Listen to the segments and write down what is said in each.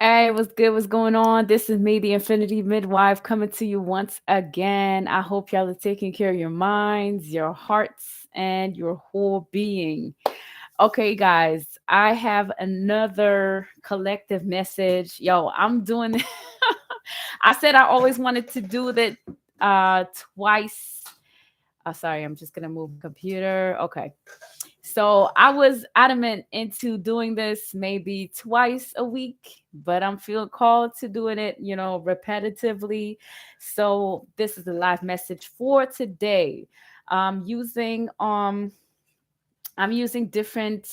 Hey, what's good? What's going on? This is me, the Infinity Midwife, coming to you once again. I hope y'all are taking care of your minds, your hearts, and your whole being. Okay, guys, I have another collective message. Yo, I'm doing I said I always wanted to do that twice. Sorry, I'm just gonna move my computer. Okay. So I was adamant into doing this maybe twice a week, but I'm feeling called to doing it, repetitively. So this is the live message for today. Using I'm using different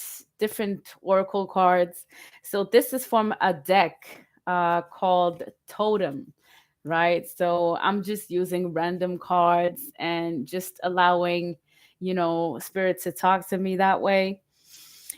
oracle cards. So this is from a deck called Totem, right? So I'm just using random cards and just allowing, spirit to talk to me that way.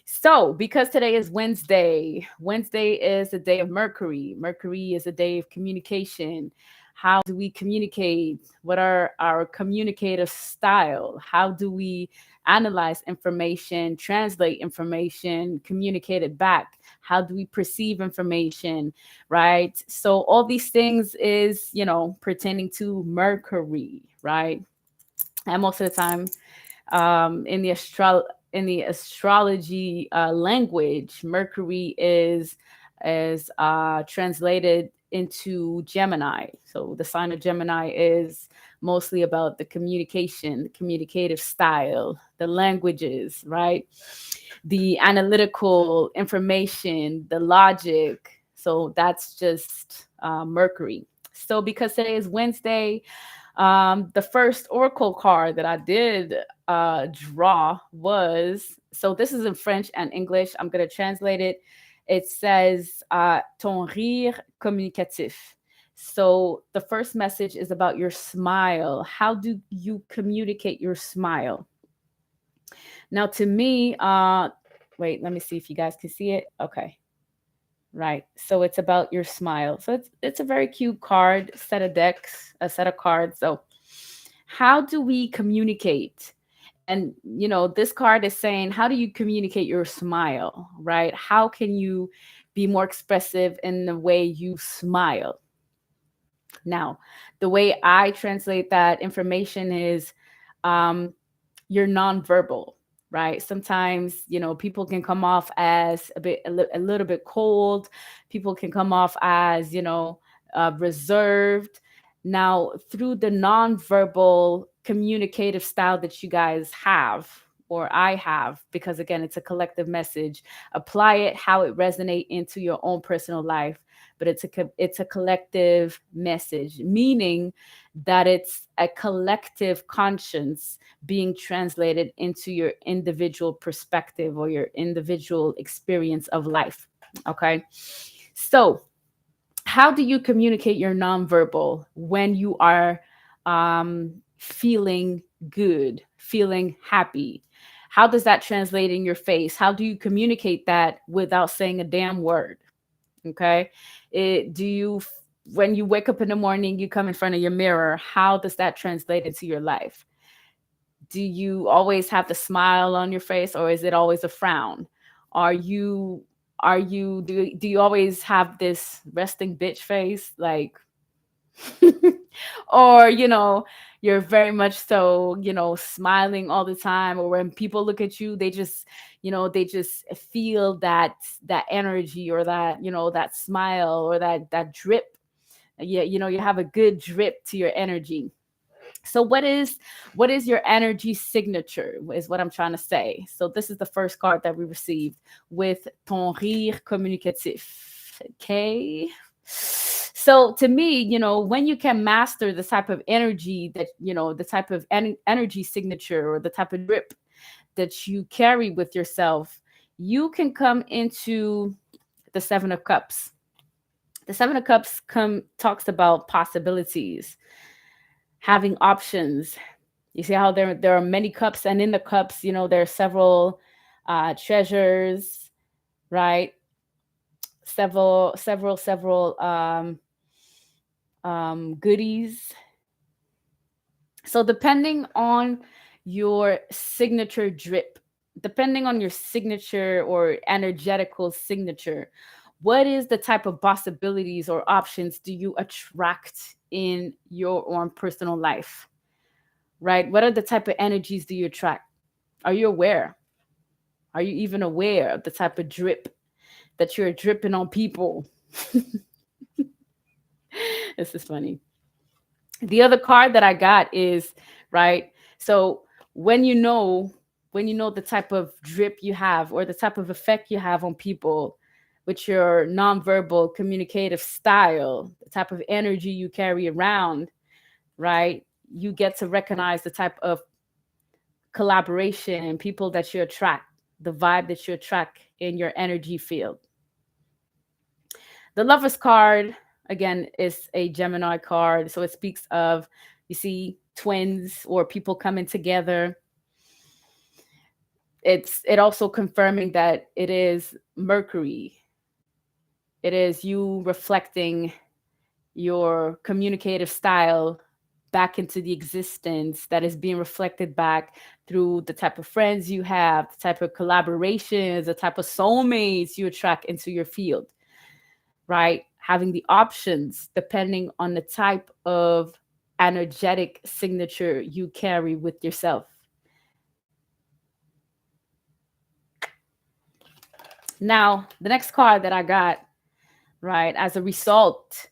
So, because today is Wednesday, Wednesday is the day of Mercury. Mercury is a day of communication. How do we communicate? What are our communicative style? How do we analyze information, translate information, communicate it back? How do we perceive information, right? So all these things is, pertaining to Mercury, right? And most of the time, in the astrology language, Mercury is translated into Gemini. So the sign of Gemini is mostly about the communication, the communicative style, the languages, right? The analytical information, the logic. So that's just Mercury. So because today is Wednesday, the first oracle card that I did draw was, so this is in French and English. I'm going to translate it. It says ton rire communicatif. So the first message is about your smile. How do you communicate your smile? Now, to me, wait, let me see if you guys can see it. Okay. Right. So it's about your smile. So it's a very cute card, set of decks, a set of cards. So how do we communicate? And this card is saying, how do you communicate your smile, right? How can you be more expressive in the way you smile? Now, the way I translate that information is um, you're nonverbal, right? Sometimes, people can come off as a little bit cold. People can come off as, reserved. Now, through the nonverbal communicative style that you guys have, or I have, because again, it's a collective message, apply it how it resonate into your own personal life. But it's a collective message, meaning that it's a collective conscience being translated into your individual perspective or your individual experience of life. Okay. So, how do you communicate your nonverbal when you are feeling good, feeling happy? How does that translate in your face? How do you communicate that without saying a damn word? Okay. Do you, when you wake up in the morning, you come in front of your mirror, how does that translate into your life? Do you always have the smile on your face, or is it always a frown? Are you do you always have this resting bitch face, like or you're very much so, smiling all the time, or when people look at you, they just feel that energy, or that smile, or that drip. Yeah, you have a good drip to your energy. So what is your energy signature is what I'm trying to say. So this is the first card that we received with ton rire communicatif. Okay. So to me, when you can master the type of energy that, the type of energy signature, or the type of drip that you carry with yourself, you can come into the 7 of Cups. The 7 of Cups talks about possibilities, having options. You see how there are many cups, and in the cups, there are several treasures, right? Several goodies. So depending on your signature drip, depending on your signature or energetical signature, What is the type of possibilities or options do you attract in your own personal life? Right? What are the type of energies do you attract? Are you aware? Are you even aware of the type of drip that you're dripping on people? This is funny. The other card that I got is, right. So when you know, the type of drip you have or the type of effect you have on people with your nonverbal communicative style, the type of energy you carry around, right? You get to recognize the type of collaboration and people that you attract, the vibe that you attract in your energy field. The Lovers card, again, is a Gemini card. So it speaks of, you see, twins or people coming together. It also confirming that it is Mercury. It is you reflecting your communicative style back into the existence that is being reflected back through the type of friends you have, the type of collaborations, the type of soulmates you attract into your field, right? Having the options depending on the type of energetic signature you carry with yourself. Now, the next card that I got, right, as a result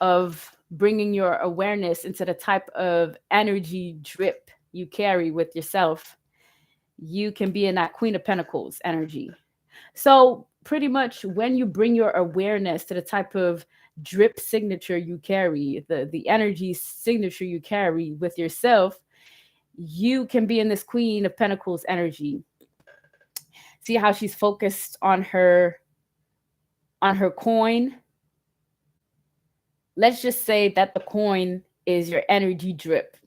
of bringing your awareness into the type of energy drip you carry with yourself, you can be in that Queen of Pentacles energy. So, pretty much when you bring your awareness to the type of drip signature you carry, the energy signature you carry with yourself, you can be in this Queen of Pentacles energy. See how she's focused on her coin. Let's just say that the coin is your energy drip.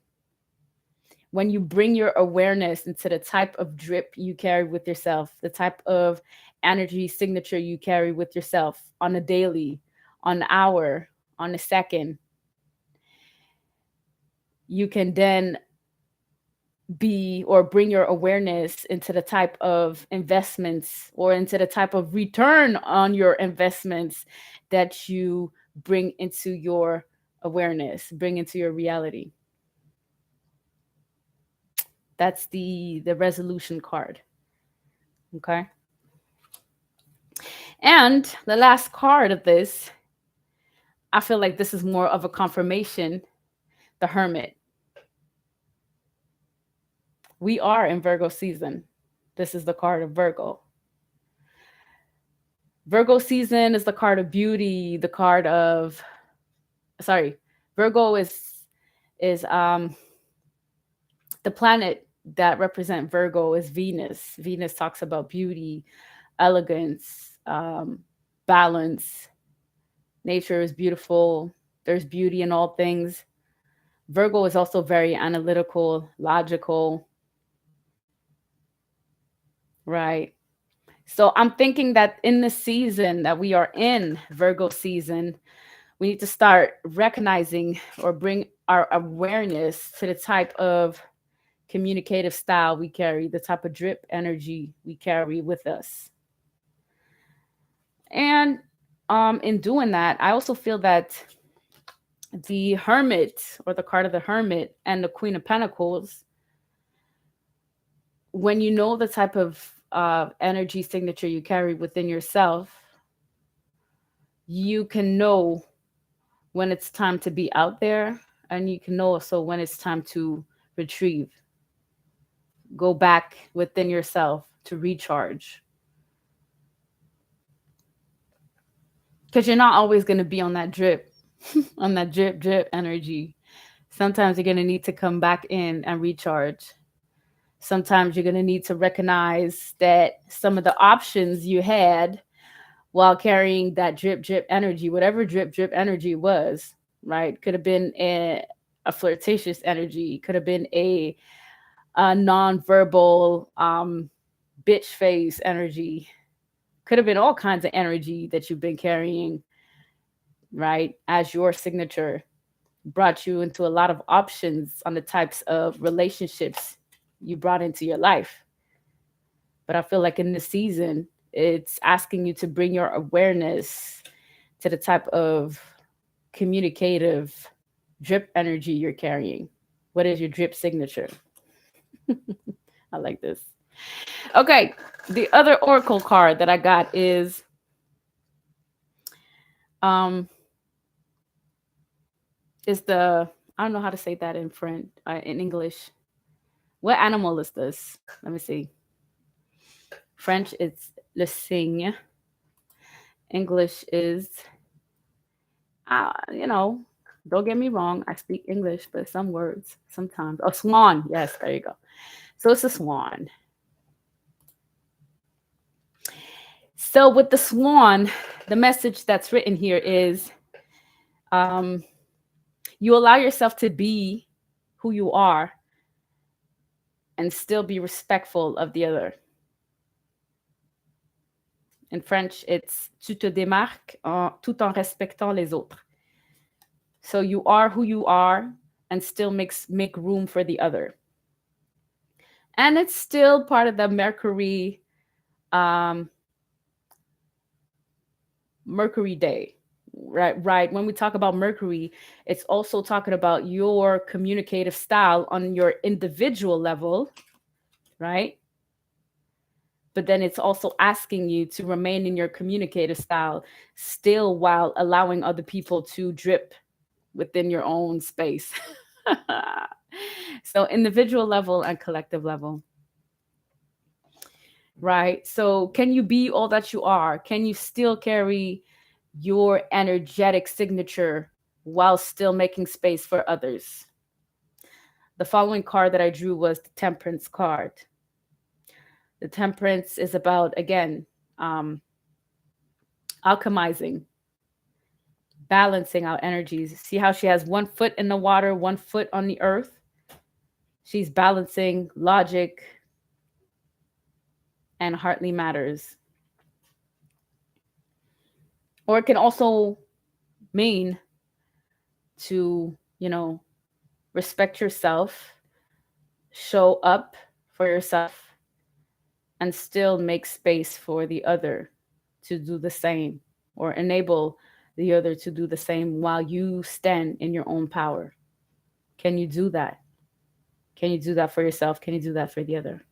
When you bring your awareness into the type of drip you carry with yourself, the type of energy signature you carry with yourself on a daily, on an hour, on a second, you can then be or bring your awareness into the type of investments or into the type of return on your investments that you bring into your awareness, bring into your reality. That's the resolution card. Okay. And the last card of this, I feel like this is more of a confirmation, the Hermit. We are in Virgo season. This is the card of Virgo. Virgo season is the card of beauty, the card of, sorry, Virgo is the planet that represent Virgo is Venus. Venus talks about beauty, elegance, balance. Nature is beautiful. There's beauty in all things. Virgo is also very analytical, logical, right? So I'm thinking that in the season that we are in, Virgo season, we need to start recognizing or bring our awareness to the type of communicative style we carry, the type of drip energy we carry with us. And in doing that, I also feel that the Hermit or the card of the Hermit and the Queen of Pentacles, when you know the type of energy signature you carry within yourself, you can know when it's time to be out there, and you can know also when it's time to retrieve, go back within yourself to recharge. Because you're not always going to be on that drip, on that drip, drip energy. Sometimes you're going to need to come back in and recharge. Sometimes you're going to need to recognize that some of the options you had while carrying that drip, drip energy, whatever drip, drip energy was, right? Could have been a flirtatious energy, could have been a non-verbal bitch face energy, could have been all kinds of energy that you've been carrying, right, as your signature, brought you into a lot of options on the types of relationships you brought into your life. But I feel like in this season, It's asking you to bring your awareness to the type of communicative drip energy you're carrying. What is your drip signature? I like this. Okay, the other oracle card that I got um is the, I don't know how to say that in French, in English. What animal is this? Let me see. French it's le cygne. English is, you know, don't get me wrong, I speak English, but some words sometimes. Oh, swan. Yes, there you go. So it's a swan. So with the swan, the message that's written here is, um, you allow yourself to be who you are and still be respectful of the other. In French, it's tu te démarques tout en respectant les autres. So you are who you are and still make room for the other. And it's still part of the um, Mercury day, right? Right. When we talk about Mercury, it's also talking about your communicative style on your individual level, right? But then it's also asking you to remain in your communicative style still while allowing other people to drip within your own space. So individual level and collective level, right? So can you be all that you are? Can you still carry your energetic signature while still making space for others? The following card that I drew was the Temperance card. The Temperance is about, again, um, alchemizing, balancing our energies. See how she has one foot in the water, one foot on the earth? She's balancing logic and heartly matters. Or it can also mean to, respect yourself, show up for yourself, and still make space for the other to do the same, or enable the other to do the same while you stand in your own power. Can you do that? Can you do that for yourself? Can you do that for the other?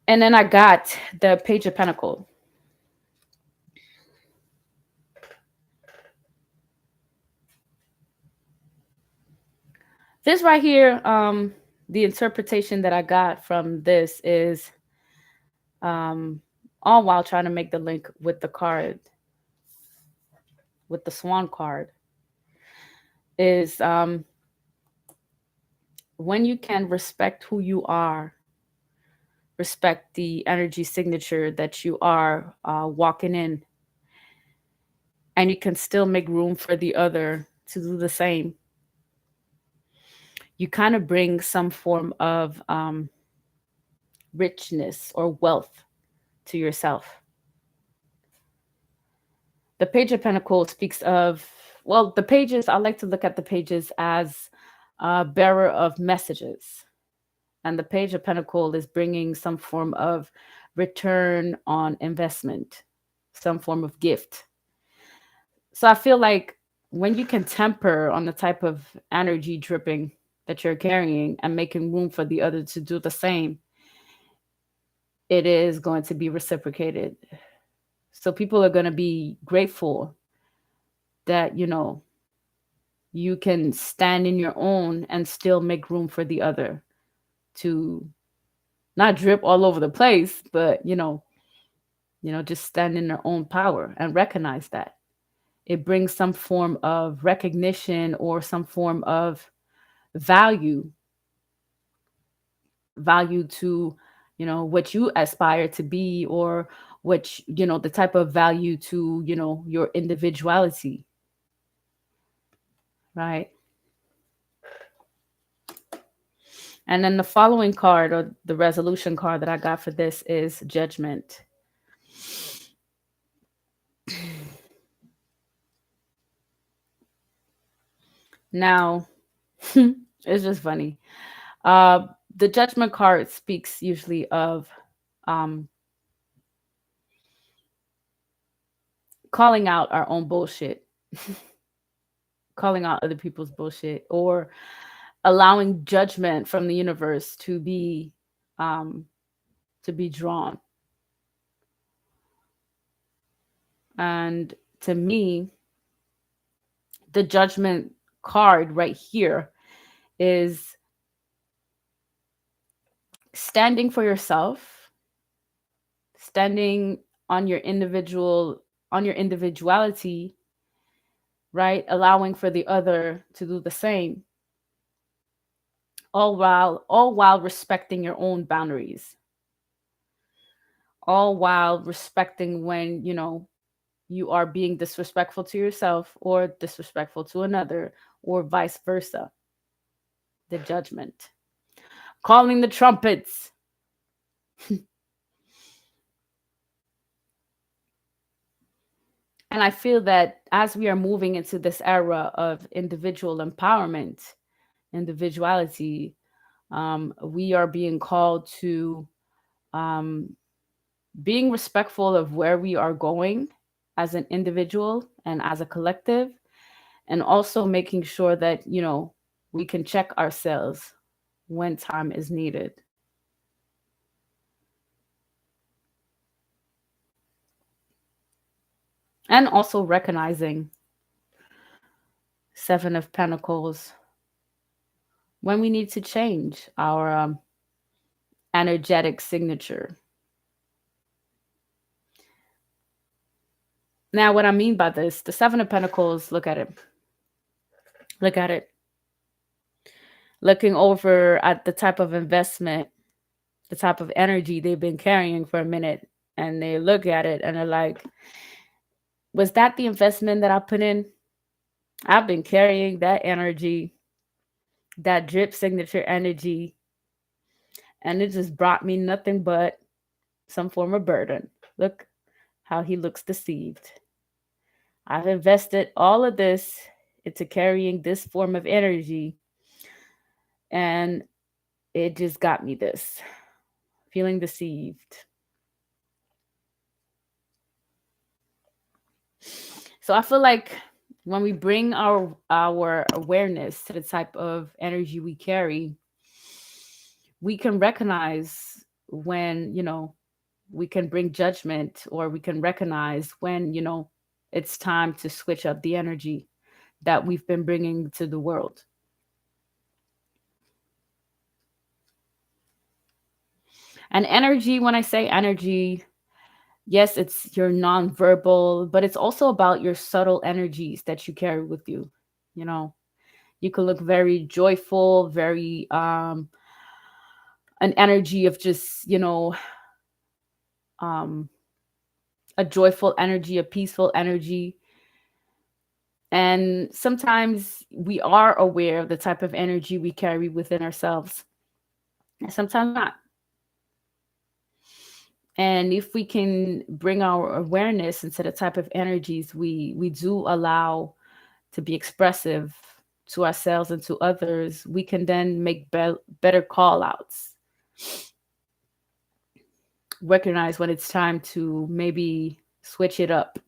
And then I got the Page of Pentacles. This right here, the interpretation that I got from this is, um, all while trying to make the link with the card, with the Swan card, is, when you can respect who you are, respect the energy signature that you are walking in, and you can still make room for the other to do the same. You kind of bring some form of richness or wealth to yourself. The Page of Pentacles speaks of, well, the pages, I like to look at the pages as a bearer of messages. And the Page of Pentacles is bringing some form of return on investment, some form of gift. So I feel like when you can temper on the type of energy dripping that you're carrying and making room for the other to do the same, it is going to be reciprocated. So people are going to be grateful that, you can stand in your own and still make room for the other to not drip all over the place, but, just stand in their own power and recognize that. It brings some form of recognition or some form of value, value to, what you aspire to be, or which, the type of value to, your individuality, right? And then the following card, or the resolution card that I got for this, is Judgment. Now, it's just funny. The Judgment card speaks usually of, um, calling out our own bullshit, calling out other people's bullshit, or allowing judgment from the universe um, to be drawn. And to me, the judgment card right here is standing for yourself, standing on your individuality, right? Allowing for the other to do the same, all while respecting your own boundaries, all while respecting when, you are being disrespectful to yourself or disrespectful to another, or vice versa. The judgment. Calling the trumpets. And I feel that as we are moving into this era of individual empowerment, individuality, we are being called to um, being respectful of where we are going as an individual and as a collective, and also making sure that, we can check ourselves when time is needed. And also recognizing Seven of Pentacles when we need to change our energetic signature. Now, what I mean by this, the Seven of Pentacles, look at it. Look at it. Looking over at the type of investment, the type of energy they've been carrying for a minute, and they look at it and they're like, was that the investment that I put in? I've been carrying that energy, that drip signature energy, and it just brought me nothing but some form of burden. Look how he looks deceived. I've invested all of this into carrying this form of energy, and it just got me this feeling deceived. So I feel like when we bring our awareness to the type of energy we carry, we can recognize when, we can bring judgment, or we can recognize when, it's time to switch up the energy that we've been bringing to the world. And energy, when I say energy, yes, it's your nonverbal, but it's also about your subtle energies that you carry with you. You know, you can look very joyful, very an energy of just, um a joyful energy, a peaceful energy. And sometimes we are aware of the type of energy we carry within ourselves, and sometimes not. And if we can bring our awareness into the type of energies we do allow to be expressive to ourselves and to others, we can then make better call outs, recognize when it's time to maybe switch it up.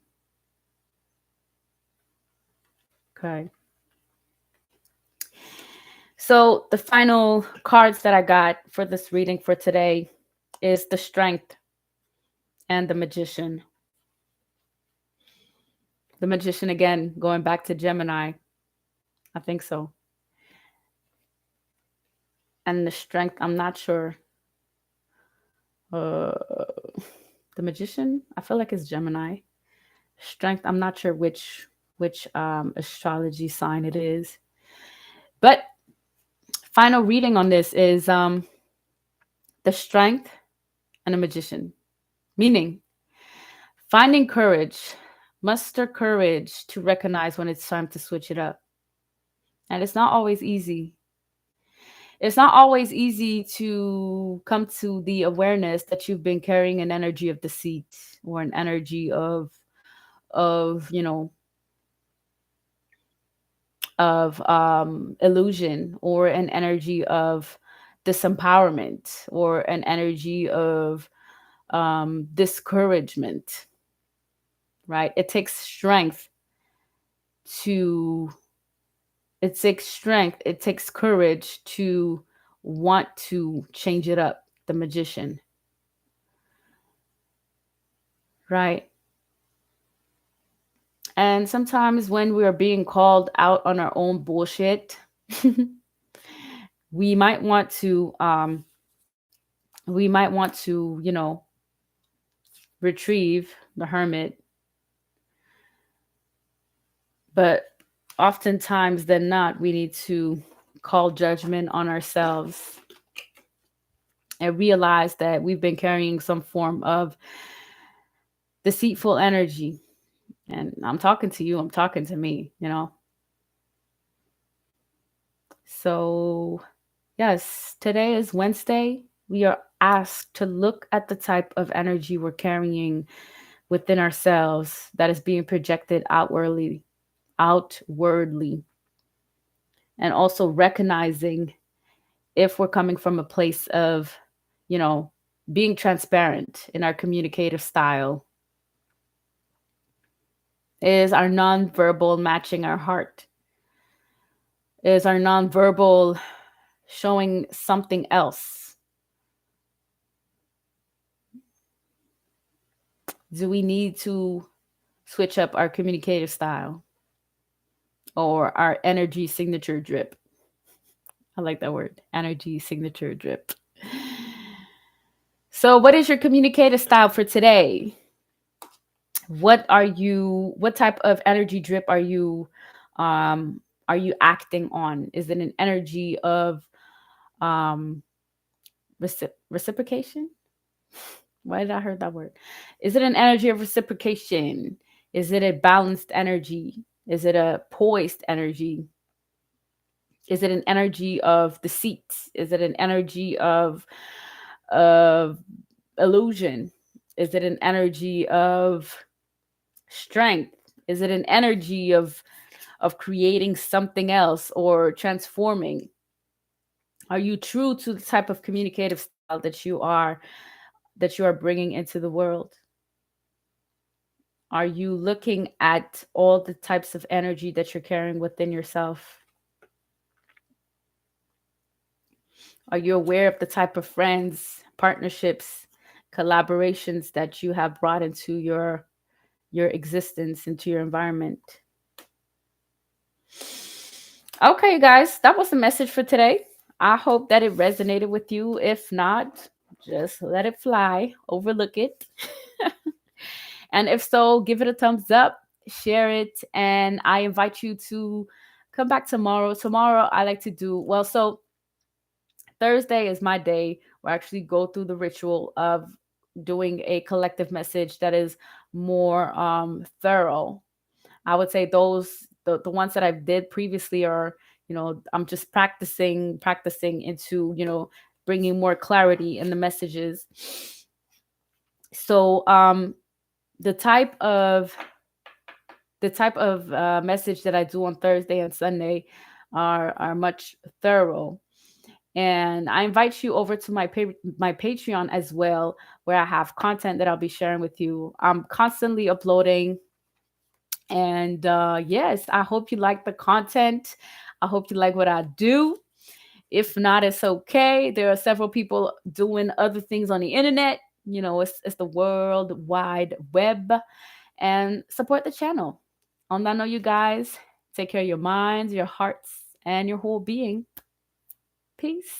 Okay. So the final cards that I got for this reading for today is the Strength and the Magician. The Magician, again, going back to Gemini. I think so. And the Strength, I'm not sure. Uh, the Magician, I feel like it's Gemini. Strength, I'm not sure which astrology sign it is. But final reading on this is the Strength and the Magician. Meaning, finding courage, muster courage to recognize when it's time to switch it up. And it's not always easy. It's not always easy to come to the awareness that you've been carrying an energy of deceit, or an energy of illusion, or an energy of disempowerment, or an energy of discouragement. right? To it takes strength, it takes courage to want to change it up, the magician, right? And sometimes when we are being called out on our own bullshit, we might want to retrieve the hermit, but oftentimes than not, we need to call judgment on ourselves and realize that we've been carrying some form of deceitful energy. And I'm talking to you, I'm talking to me. So, yes, today is Wednesday. We are asked to look at the type of energy we're carrying within ourselves that is being projected outwardly, and also recognizing if we're coming from a place of, you know, being transparent in our communicative style. Is our nonverbal matching our heart? Is our nonverbal showing something else? Do we need to switch up our communicative style or our energy signature drip? I like that word, energy signature drip. So, what is your communicative style for today? What type of energy drip are you acting on? Is it an energy of um reciprocation? Why did I heard that word? Is it an energy of reciprocation? Is it a balanced energy? Is it a poised energy? Is it an energy of deceit? Is it an energy of illusion? Is it an energy of strength? Is it an energy of creating something else or transforming? Are you true to the type of communicative style that you are bringing into the world? Are you looking at all the types of energy that you're carrying within yourself? Are you aware of the type of friends, partnerships, collaborations that you have brought into your existence, into your environment? Okay, guys, that was the message for today. I hope that it resonated with you. If not, just let it fly, overlook it. And if so, give it a thumbs up, share it, and I invite you to come back tomorrow. Tomorrow, I like to do well. So Thursday is my day where I actually go through the ritual of doing a collective message that is more thorough. I would say the ones that I did previously are, I'm just practicing into, bringing more clarity in the messages. So the type of message that I do on Thursday and Sunday are much thorough. And I invite you over to my Patreon as well, where I have content that I'll be sharing with you. I'm constantly uploading, and yes, I hope you like the content. I hope you like what I do. If not, it's okay. There are several people doing other things on the internet. It's the world wide web, and support the channel. On that note, you guys, take care of your minds, your hearts, and your whole being. Peace.